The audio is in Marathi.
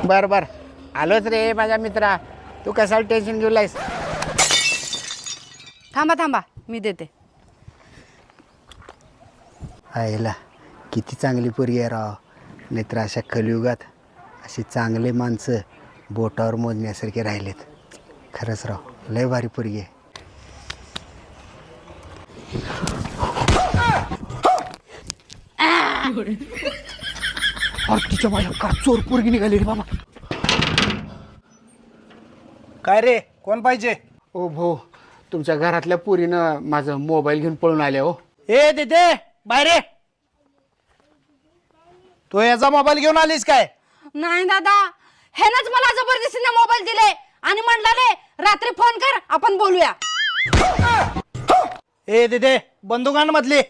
बर बर आलोच रे माझ्या मित्रा. तू कशाला टेन्शन घेऊलायस? थांबा थांबा मी देते. आईला किती चांगली पोरगी आहे राव. नाहीतर अशा कलियुगात अशी चांगले माणसं बोटावर मोजण्यासारखे राहिलेत. खरंच राव लय भारी पोरगी आहे. अरे तिच्या माझ्या का चोर पोरगी निघाली रे बाबा. काय रे कोण पाहिजे? ओ भाऊ तुमच्या घरातल्या पोरीनं माझा मोबाईल घेऊन पळून आल्या हो. ए देते बाहेर ये. तू याचा मोबाईल घेऊन आलीस काय? नाही दादा, हेनच मला जबरदस्तीने मोबाईल दिले आणि म्हणले रात्री फोन कर आपण बोलूया. ए देते बंदुकांमधली.